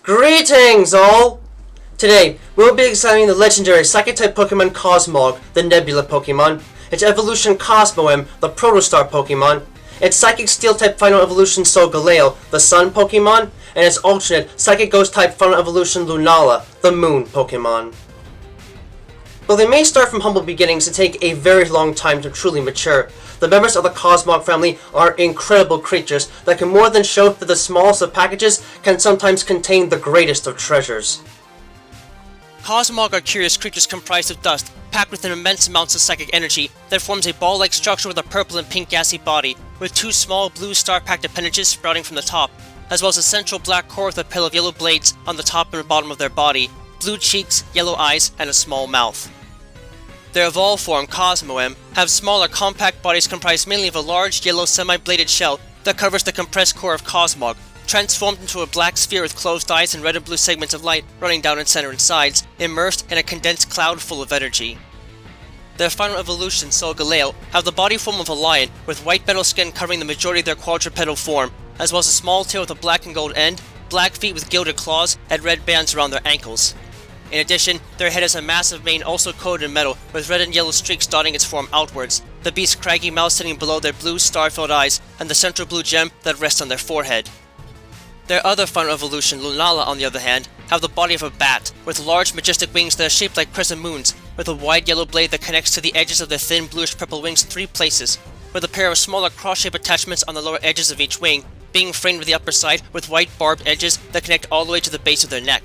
Greetings, all! Today, we'll be examining the legendary Psychic-type Pokemon Cosmog, the Nebula Pokémon, its evolution Cosmoem, the Protostar Pokémon, its Psychic Steel-type final evolution Solgaleo, the Sunne Pokémon, and its alternate Psychic Ghost-type final evolution Lunala, the Moone Pokémon. Though they may start from humble beginnings and take a very long time to truly mature, the members of the Cosmog family are incredible creatures that can more than show that the smallest of packages can sometimes contain the greatest of treasures. Cosmog are curious creatures comprised of dust, packed with immense amounts of psychic energy that forms a ball-like structure with a purple and pink gassy body, with two small blue star-packed appendages sprouting from the top, as well as a central black core with a pair of yellow blades on the top and bottom of their body, blue cheeks, yellow eyes, and a small mouth. Their evolved form, Cosmoem, have smaller, compact bodies comprised mainly of a large, yellow, semi-bladed shell that covers the compressed core of Cosmog, transformed into a black sphere with closed eyes and red and blue segments of light running down its center and sides, immersed in a condensed cloud full of energy. Their final evolution, Solgaleo, have the body form of a lion, with white metal skin covering the majority of their quadrupedal form, as well as a small tail with a black and gold end, black feet with gilded claws, and red bands around their ankles. In addition, their head has a massive mane also coated in metal, with red and yellow streaks dotting its form outwards, the beast's craggy mouth sitting below their blue star-filled eyes, and the central blue gem that rests on their forehead. Their other final evolution, Lunala, on the other hand, have the body of a bat, with large majestic wings that are shaped like crescent moons, with a wide yellow blade that connects to the edges of their thin bluish-purple wings in 3 places, with a pair of smaller cross-shaped attachments on the lower edges of each wing, being framed with the upper side with white barbed edges that connect all the way to the base of their neck.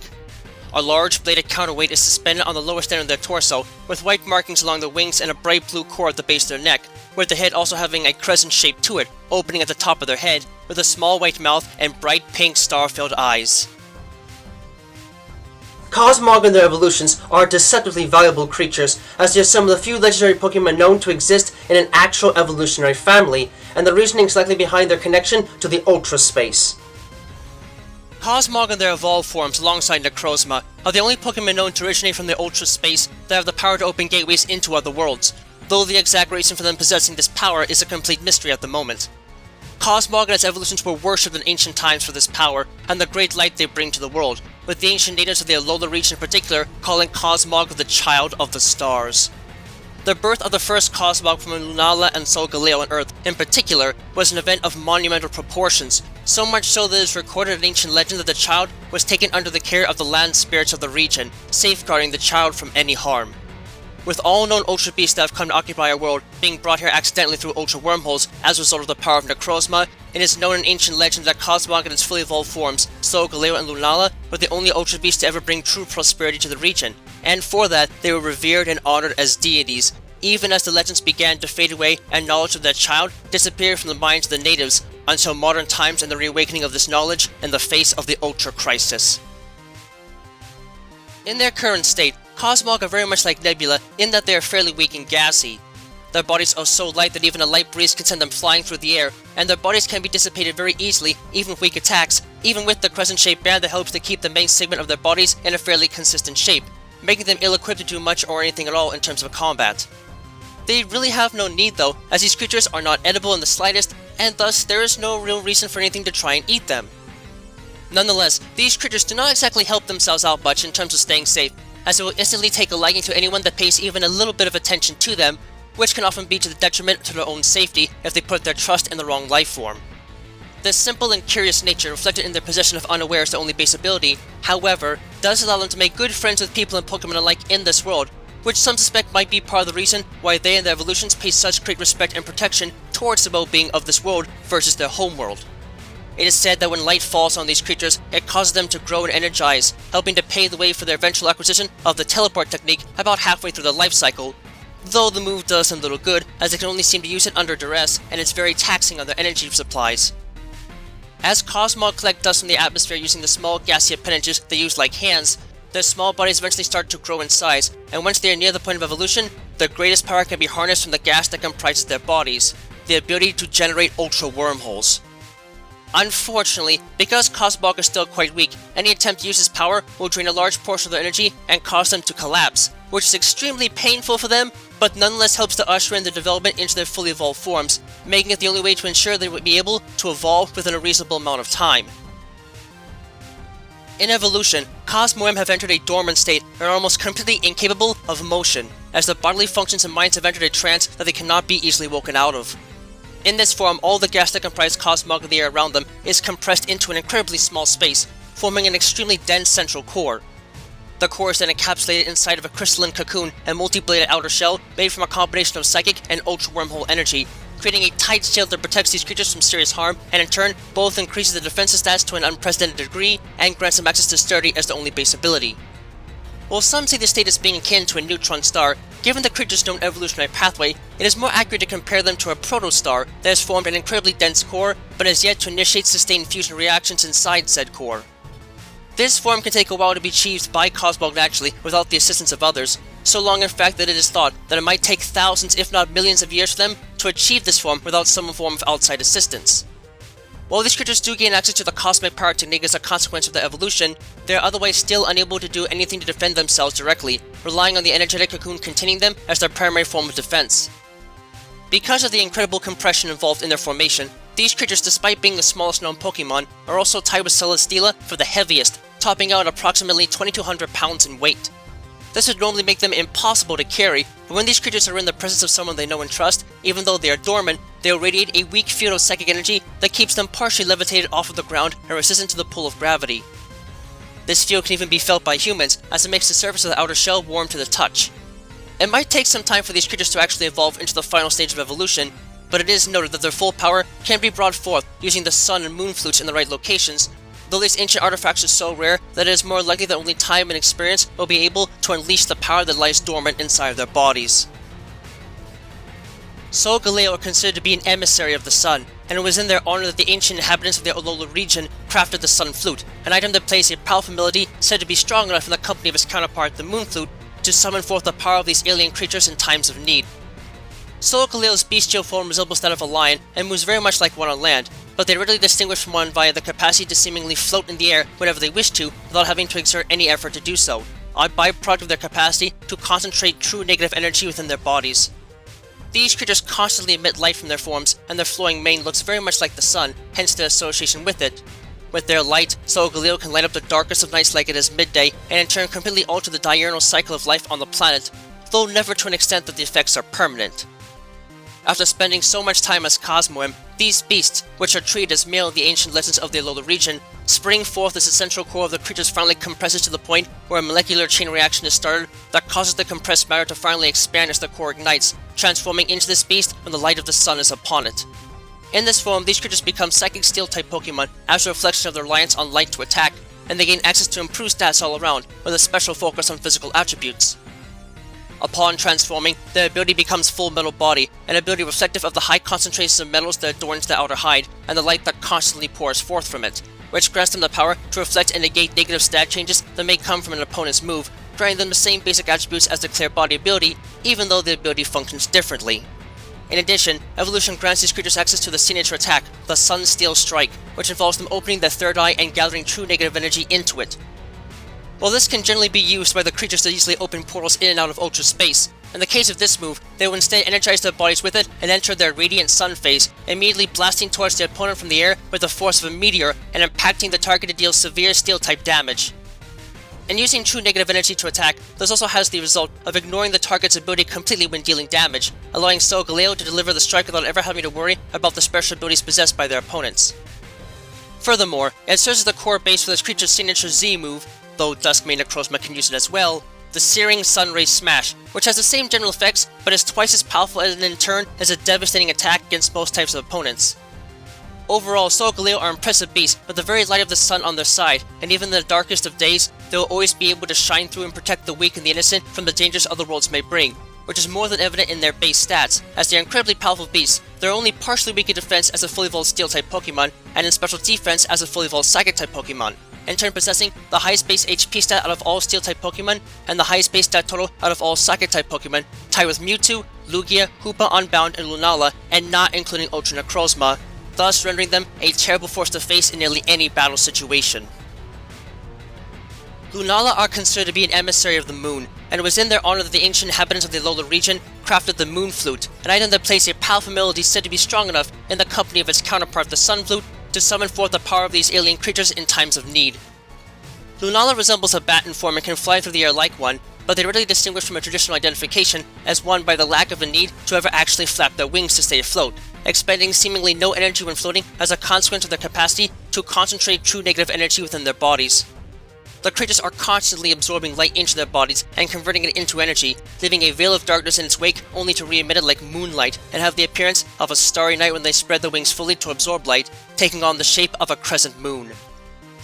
A large bladed counterweight is suspended on the lowest end of their torso, with white markings along the wings and a bright blue core at the base of their neck, with the head also having a crescent shape to it, opening at the top of their head, with a small white mouth and bright pink star-filled eyes. Cosmog and their evolutions are deceptively valuable creatures, as they are some of the few legendary Pokemon known to exist in an actual evolutionary family, and the reasoning is likely behind their connection to the Ultra Space. Cosmog and their evolved forms, alongside Necrozma, are the only Pokemon known to originate from the Ultra Space that have the power to open gateways into other worlds, though the exact reason for them possessing this power is a complete mystery at the moment. Cosmog and its evolutions were worshipped in ancient times for this power and the great light they bring to the world, with the ancient natives of the Alola region in particular calling Cosmog the Child of the Stars. The birth of the first Cosmog from Lunala and Solgaleo on Earth, in particular, was an event of monumental proportions, so much so that it is recorded in ancient legend that the child was taken under the care of the land spirits of the region, safeguarding the child from any harm. With all known Ultra Beasts that have come to occupy our world being brought here accidentally through Ultra Wormholes as a result of the power of Necrozma, it is known in ancient legend that Cosmog and its fully evolved forms, Solgaleo and Lunala, were the only Ultra Beasts to ever bring true prosperity to the region, and for that they were revered and honored as deities, even as the legends began to fade away and knowledge of their child disappeared from the minds of the natives, until modern times and the reawakening of this knowledge in the face of the Ultra Crisis. In their current state, Cosmog are very much like Nebula in that they are fairly weak and gassy. Their bodies are so light that even a light breeze can send them flying through the air, and their bodies can be dissipated very easily, even with weak attacks, even with the crescent-shaped band that helps to keep the main segment of their bodies in a fairly consistent shape, making them ill-equipped to do much or anything at all in terms of combat. They really have no need though, as these creatures are not edible in the slightest, and thus there is no real reason for anything to try and eat them. Nonetheless, these creatures do not exactly help themselves out much in terms of staying safe, as they will instantly take a liking to anyone that pays even a little bit of attention to them, which can often be to the detriment to their own safety if they put their trust in the wrong life form. This simple and curious nature, reflected in their possession of Unaware as their only base ability, however, does allow them to make good friends with people and Pokemon alike in this world, which some suspect might be part of the reason why they and their evolutions pay such great respect and protection towards the well-being of this world versus their homeworld. It is said that when light falls on these creatures, it causes them to grow and energize, helping to pave the way for their eventual acquisition of the teleport technique about halfway through the life cycle, though the move does them little good, as they can only seem to use it under duress, and it's very taxing on their energy supplies. As Cosmog collect dust from the atmosphere using the small gassy appendages they use like hands, their small bodies eventually start to grow in size, and once they are near the point of evolution, their greatest power can be harnessed from the gas that comprises their bodies, the ability to generate Ultra Wormholes. Unfortunately, because Cosmog is still quite weak, any attempt to use his power will drain a large portion of their energy and cause them to collapse, which is extremely painful for them, but nonetheless helps to usher in their development into their fully evolved forms, making it the only way to ensure they would be able to evolve within a reasonable amount of time. In evolution, Cosmoem have entered a dormant state and are almost completely incapable of motion, as their bodily functions and minds have entered a trance that they cannot be easily woken out of. In this form, all the gas that comprise Cosmog and the air around them is compressed into an incredibly small space, forming an extremely dense central core. The core is then encapsulated inside of a crystalline cocoon and multi-bladed outer shell made from a combination of psychic and ultra-wormhole energy, creating a tight shield that protects these creatures from serious harm, and in turn, both increases the defensive stats to an unprecedented degree and grants them access to Sturdy as the only base ability. While some see the state as being akin to a neutron star, given the creature's known evolutionary pathway, it is more accurate to compare them to a protostar that has formed an incredibly dense core, but has yet to initiate sustained fusion reactions inside said core. This form can take a while to be achieved by Cosmog naturally without the assistance of others, so long in fact that it is thought that it might take thousands if not millions of years for them to achieve this form without some form of outside assistance. While these creatures do gain access to the cosmic power technique as a consequence of their evolution, they are otherwise still unable to do anything to defend themselves directly, relying on the energetic cocoon containing them as their primary form of defense. Because of the incredible compression involved in their formation, these creatures, despite being the smallest known Pokémon, are also tied with Celesteela for the heaviest, topping out at approximately 2,200 pounds in weight. This would normally make them impossible to carry, but when these creatures are in the presence of someone they know and trust, even though they are dormant, they will radiate a weak field of psychic energy that keeps them partially levitated off of the ground and resistant to the pull of gravity. This field can even be felt by humans, as it makes the surface of the outer shell warm to the touch. It might take some time for these creatures to actually evolve into the final stage of evolution, but it is noted that their full power can be brought forth using the sun and moon flutes in the right locations, though these ancient artifacts are so rare that it is more likely that only time and experience will be able to unleash the power that lies dormant inside of their bodies. Solgaleo are considered to be an emissary of the sun, and it was in their honor that the ancient inhabitants of the Olola region crafted the Sun Flute, an item that plays a powerful melody said to be strong enough in the company of its counterpart, the Moon Flute, to summon forth the power of these alien creatures in times of need. Solgaleo's bestial form resembles that of a lion and moves very much like one on land, but they are readily distinguished from one via the capacity to seemingly float in the air whenever they wish to without having to exert any effort to do so, a byproduct of their capacity to concentrate true negative energy within their bodies. These creatures constantly emit light from their forms, and their flowing mane looks very much like the sun, hence their association with it. With their light, Solgaleo can light up the darkest of nights like it is midday, and in turn completely alter the diurnal cycle of life on the planet, though never to an extent that the effects are permanent. After spending so much time as Cosmoem, these beasts, which are treated as male in the ancient legends of the Alola region, spring forth as the central core of the creatures finally compresses to the point where a molecular chain reaction is started that causes the compressed matter to finally expand as the core ignites, transforming into this beast when the light of the sun is upon it. In this form, these creatures become Psychic Steel-type Pokémon as a reflection of their reliance on light to attack, and they gain access to improved stats all around, with a special focus on physical attributes. Upon transforming, their ability becomes Full Metal Body, an ability reflective of the high concentrations of metals that adorns the outer hide, and the light that constantly pours forth from it, which grants them the power to reflect and negate negative stat changes that may come from an opponent's move, granting them the same basic attributes as the Clear Body ability, even though the ability functions differently. In addition, evolution grants these creatures access to the signature attack, the Sunsteel Strike, which involves them opening their third eye and gathering true negative energy into it. While this can generally be used by the creatures to easily open portals in and out of Ultra Space, in the case of this move, they will instead energize their bodies with it and enter their Radiant Sun phase, immediately blasting towards their opponent from the air with the force of a meteor and impacting the target to deal severe Steel-type damage. And using true negative energy to attack, this also has the result of ignoring the target's ability completely when dealing damage, allowing Solgaleo to deliver the strike without ever having to worry about the special abilities possessed by their opponents. Furthermore, it serves as the core base for this creature's signature Z move, though Duskmane Necrozma can use it as well, the Searing Sunray Smash, which has the same general effects, but is twice as powerful and in turn has a devastating attack against most types of opponents. Overall, Solgaleo are impressive beasts with the very light of the sun on their side, and even in the darkest of days, they will always be able to shine through and protect the weak and the innocent from the dangers other worlds may bring, which is more than evident in their base stats, as they are incredibly powerful beasts. They are only partially weak in defense as a fully evolved Steel-type Pokémon, and in special defense as a fully evolved Psychic-type Pokémon, in turn possessing the highest base HP stat out of all Steel-type Pokémon, and the highest base stat total out of all Psychic-type Pokémon, tied with Mewtwo, Lugia, Hoopa Unbound, and Lunala, and not including Ultra Necrozma, thus rendering them a terrible force to face in nearly any battle situation. Lunala are considered to be an emissary of the moon, and it was in their honor that the ancient inhabitants of the Alola region crafted the Moon Flute, an item that plays a powerful melody said to be strong enough in the company of its counterpart the Sun Flute to summon forth the power of these alien creatures in times of need. Lunala resembles a bat in form and can fly through the air like one, but they're readily distinguished from a traditional identification as one by the lack of a need to ever actually flap their wings to stay afloat, expending seemingly no energy when floating as a consequence of their capacity to concentrate true negative energy within their bodies. The creatures are constantly absorbing light into their bodies and converting it into energy, leaving a veil of darkness in its wake only to re-emit it like moonlight and have the appearance of a starry night when they spread their wings fully to absorb light, taking on the shape of a crescent moon.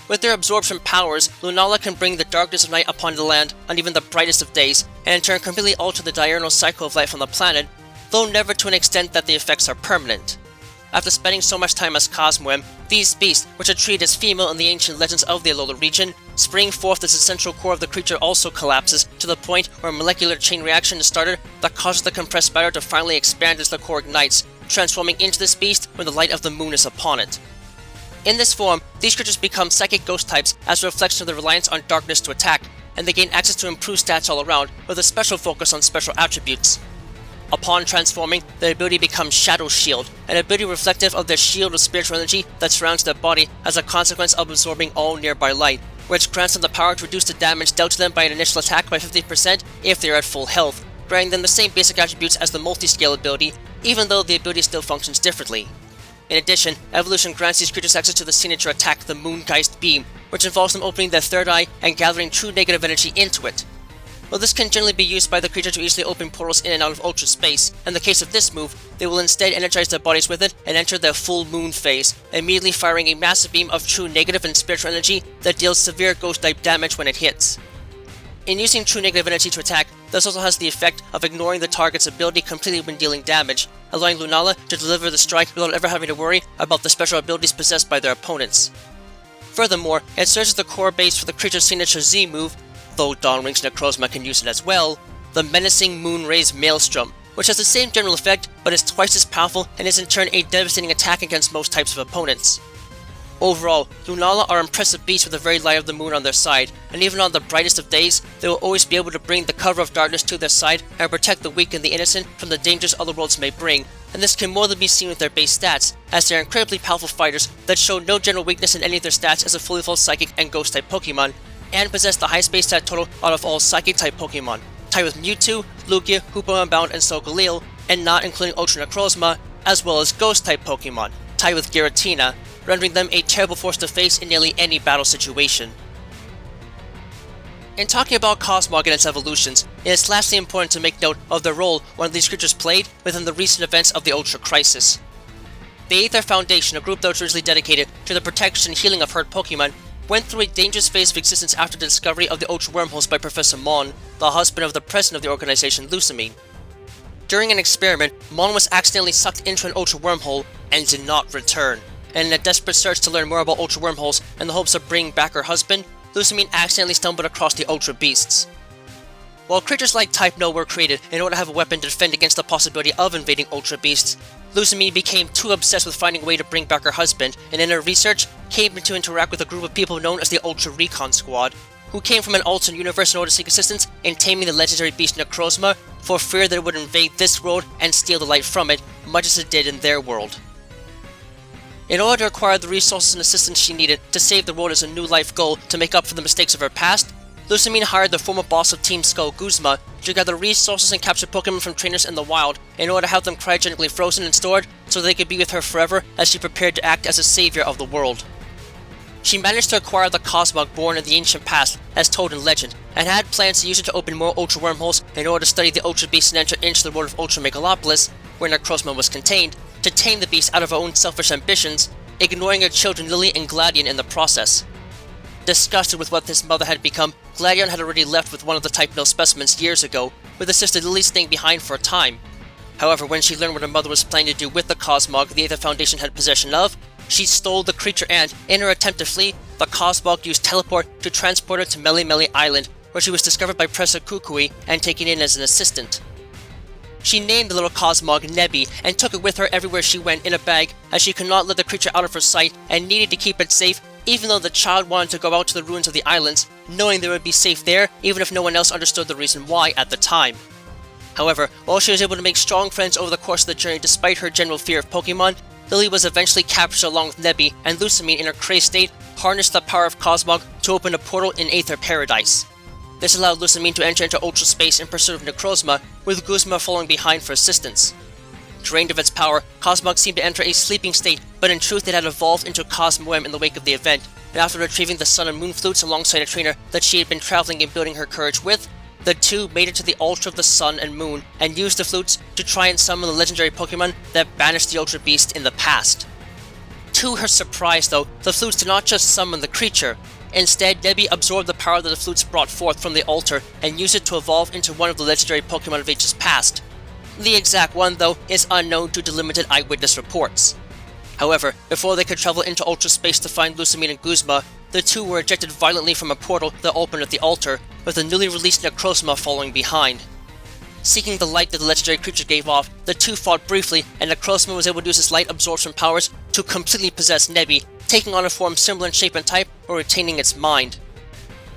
With their absorption powers, Lunala can bring the darkness of night upon the land on even the brightest of days, and in turn completely alter the diurnal cycle of life on the planet, though never to an extent that the effects are permanent. After spending so much time as Cosmoem, these beasts, which are treated as female in the ancient legends of the Alola region, spring forth as the central core of the creature also collapses to the point where a molecular chain reaction is started that causes the compressed matter to finally expand as the core ignites, transforming into this beast when the light of the moon is upon it. In this form, these creatures become psychic ghost types as a reflection of their reliance on darkness to attack, and they gain access to improved stats all around, with a special focus on special attributes. Upon transforming, their ability becomes Shadow Shield, an ability reflective of their shield of spiritual energy that surrounds their body as a consequence of absorbing all nearby light, which grants them the power to reduce the damage dealt to them by an initial attack by 50% if they are at full health, granting them the same basic attributes as the multi-scale ability, even though the ability still functions differently. In addition, evolution grants these creatures access to the signature attack, the Moongeist Beam, which involves them opening their third eye and gathering true negative energy into it. While this can generally be used by the creature to easily open portals in and out of Ultra Space, in the case of this move, they will instead energize their bodies with it and enter their full moon phase, immediately firing a massive beam of true negative and spiritual energy that deals severe ghost-type damage when it hits. In using true negative energy to attack, this also has the effect of ignoring the target's ability completely when dealing damage, allowing Lunala to deliver the strike without ever having to worry about the special abilities possessed by their opponents. Furthermore, it serves as the core base for the creature's signature Z move, though Dawnwing's Necrozma can use it as well, the Menacing Moonrays Maelstrom, which has the same general effect but is twice as powerful and is in turn a devastating attack against most types of opponents. Overall, Lunala are impressive beasts with the very light of the moon on their side, and even on the brightest of days, they will always be able to bring the cover of darkness to their side and protect the weak and the innocent from the dangers other worlds may bring, and this can more than be seen with their base stats, as they are incredibly powerful fighters that show no general weakness in any of their stats as a fully evolved Psychic and Ghost-type Pokémon, and possess the highest base stat total out of all Psychic-type Pokémon, tied with Mewtwo, Lugia, Hoopa Unbound, and Solgaleo, and not including Ultra Necrozma, as well as Ghost-type Pokémon, tied with Giratina, rendering them a terrible force to face in nearly any battle situation. In talking about Cosmog and its evolutions, it is lastly important to make note of the role one of these creatures played within the recent events of the Ultra Crisis. The Aether Foundation, a group that was originally dedicated to the protection and healing of hurt Pokémon, went through a dangerous phase of existence after the discovery of the Ultra Wormholes by Professor Moone, the husband of the president of the organization, Lucamine. During an experiment, Moone was accidentally sucked into an Ultra Wormhole and did not return, and in a desperate search to learn more about Ultra Wormholes in the hopes of bringing back her husband, Lucamine accidentally stumbled across the Ultra Beasts. While creatures like Type No were created in order to have a weapon to defend against the possibility of invading Ultra Beasts, Lucamine became too obsessed with finding a way to bring back her husband, and in her research, came to interact with a group of people known as the Ultra Recon Squad, who came from an alternate universe in order to seek assistance in taming the legendary beast Necrozma, for fear that it would invade this world and steal the light from it, much as it did in their world. In order to acquire the resources and assistance she needed to save the world as a new life goal to make up for the mistakes of her past, Lucamine hired the former boss of Team Skull, Guzma, to gather resources and capture Pokémon from trainers in the wild in order to have them cryogenically frozen and stored so they could be with her forever as she prepared to act as a savior of the world. She managed to acquire the Cosmog born in the ancient past, as told in legend, and had plans to use it to open more Ultra Wormholes in order to study the Ultra Beast and enter into the world of Ultra Megalopolis, where Necrozma was contained, to tame the beast out of her own selfish ambitions, ignoring her children Lily and Gladion in the process. Disgusted with what his mother had become, Gladion had already left with one of the Type No specimens years ago, with his sister Lily staying behind for a time. However, when she learned what her mother was planning to do with the Cosmog the Aether Foundation had possession of, she stole the creature and, in her attempt to flee, the Cosmog used teleport to transport her to Melimeli Island, where she was discovered by Professor Kukui and taken in as an assistant. She named the little Cosmog Nebi and took it with her everywhere she went in a bag, as she could not let the creature out of her sight and needed to keep it safe, even though the child wanted to go out to the ruins of the islands, knowing they would be safe there even if no one else understood the reason why at the time. However, while she was able to make strong friends over the course of the journey despite her general fear of Pokemon, Lily was eventually captured along with Nebi, and Lucamine, in her crazed state, harnessed the power of Cosmog to open a portal in Aether Paradise. This allowed Lucamine to enter into Ultra Space in pursuit of Necrozma, with Guzma following behind for assistance. Drained of its power, Cosmog seemed to enter a sleeping state, but in truth it had evolved into Cosmoem in the wake of the event, and after retrieving the Sun and Moon flutes alongside a trainer that she had been traveling and building her courage with, the two made it to the altar of the Sun and Moon and used the flutes to try and summon the legendary Pokémon that banished the Ultra Beast in the past. To her surprise though, the flutes did not just summon the creature. Instead, Nebby absorbed the power that the flutes brought forth from the altar and used it to evolve into one of the legendary Pokémon of ages past. The exact one, though, is unknown due to limited eyewitness reports. However, before they could travel into Ultra Space to find Lucamine and Guzma, the two were ejected violently from a portal that opened at the altar, with the newly released Necrozma following behind. Seeking the light that the legendary creature gave off, the two fought briefly, and Necrozma was able to use his light absorption powers to completely possess Nebby, taking on a form similar in shape and type, or retaining its mind.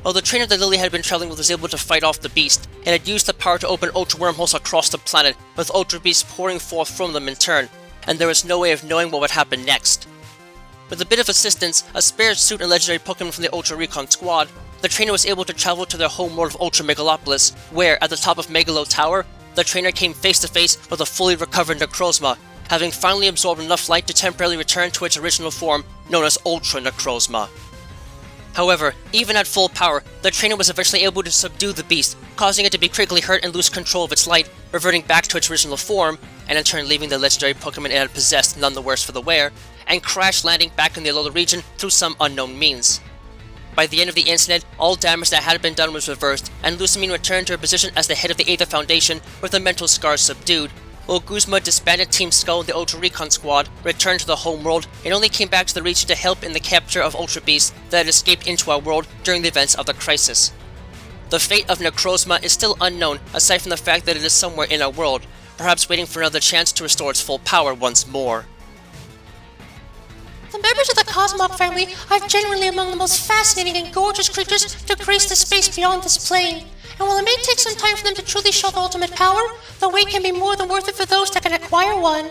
While the trainer that Lily had been traveling with was able to fight off the beast, it had used the power to open ultra wormholes across the planet, with ultra beasts pouring forth from them in turn, and there was no way of knowing what would happen next. With a bit of assistance, a spare suit and legendary Pokémon from the Ultra Recon squad, the trainer was able to travel to their homeworld of Ultra Megalopolis, where, at the top of Megalo Tower, the trainer came face to face with a fully recovered Necrozma, having finally absorbed enough light to temporarily return to its original form, known as Ultra Necrozma. However, even at full power, the trainer was eventually able to subdue the beast, causing it to be critically hurt and lose control of its light, reverting back to its original form, and in turn leaving the legendary Pokémon it had possessed none the worse for the wear, and crash landing back in the Alola region through some unknown means. By the end of the incident, all damage that had been done was reversed, and Lucamine returned to her position as the head of the Aether Foundation with the mental scars subdued, while Guzma disbanded Team Skull and the Ultra Recon squad, returned to the homeworld, and only came back to the region to help in the capture of Ultra Beasts that had escaped into our world during the events of the crisis. The fate of Necrozma is still unknown, aside from the fact that it is somewhere in our world, perhaps waiting for another chance to restore its full power once more. The members of the Cosmog family are genuinely among the most fascinating and gorgeous creatures to grace the space beyond this plane. And while it may take some time for them to truly show the ultimate power, the wait can be more than worth it for those that can acquire one.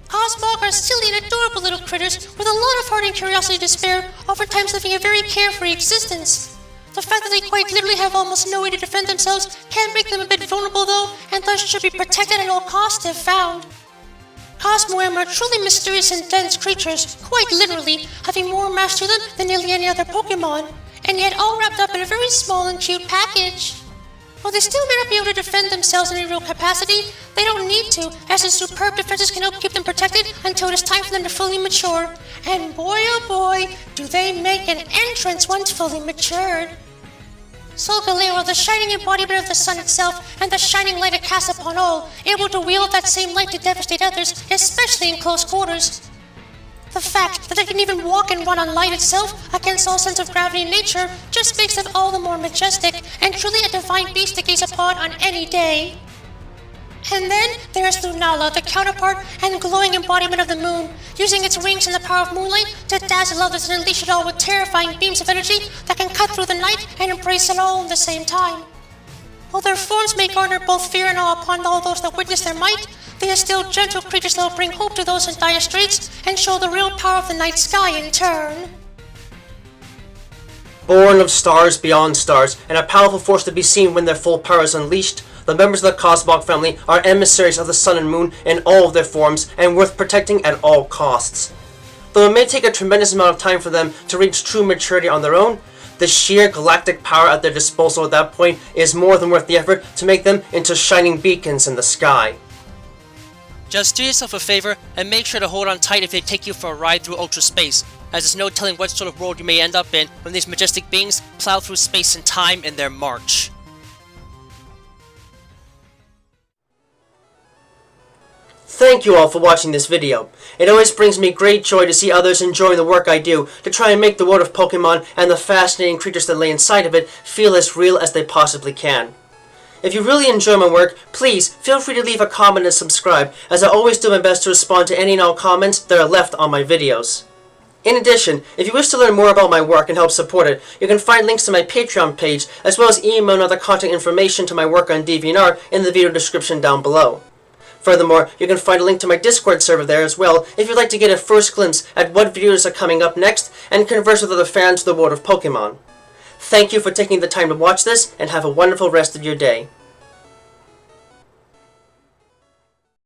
Cosmog are silly and adorable little critters with a lot of heart and curiosity to spare, oftentimes living a very carefree existence. The fact that they quite literally have almost no way to defend themselves can make them a bit vulnerable though, and thus should be protected at all costs if found. Cosmoem are truly mysterious and dense creatures, quite literally, having more mass to them than nearly any other Pokémon, and yet all wrapped up in a very small and cute package. While they still may not be able to defend themselves in any real capacity, they don't need to, as the superb defenses can help keep them protected until it is time for them to fully mature. And boy oh boy, do they make an entrance once fully matured. Solgaleo, the shining embodiment of the sun itself, and the shining light it casts upon all, able to wield that same light to devastate others, especially in close quarters. The fact that they can even walk and run on light itself, against all sense of gravity in nature, just makes them all the more majestic, and truly a divine beast to gaze upon on any day. And then there's Lunala, the counterpart and glowing embodiment of the moon, using its wings and the power of moonlight to dazzle others and unleash it all with terrifying beams of energy that can cut through the night and embrace it all at the same time. While their forms may garner both fear and awe upon all those that witness their might, they are still gentle creatures that will bring hope to those in dire straits and show the real power of the night sky in turn. Born of stars beyond stars, and a powerful force to be seen when their full power is unleashed, the members of the Cosmog family are emissaries of the sun and moon in all of their forms and worth protecting at all costs. Though it may take a tremendous amount of time for them to reach true maturity on their own, the sheer galactic power at their disposal at that point is more than worth the effort to make them into shining beacons in the sky. Just do yourself a favor and make sure to hold on tight if they take you for a ride through ultra space, as there's no telling what sort of world you may end up in when these majestic beings plow through space and time in their march. Thank you all for watching this video. It always brings me great joy to see others enjoying the work I do to try and make the world of Pokemon and the fascinating creatures that lay inside of it feel as real as they possibly can. If you really enjoy my work, please feel free to leave a comment and subscribe, as I always do my best to respond to any and all comments that are left on my videos. In addition, if you wish to learn more about my work and help support it, you can find links to my Patreon page, as well as email and other contact information to my work on DeviantArt in the video description down below. Furthermore, you can find a link to my Discord server there as well if you'd like to get a first glimpse at what videos are coming up next and converse with other fans of the world of Pokemon. Thank you for taking the time to watch this, and have a wonderful rest of your day.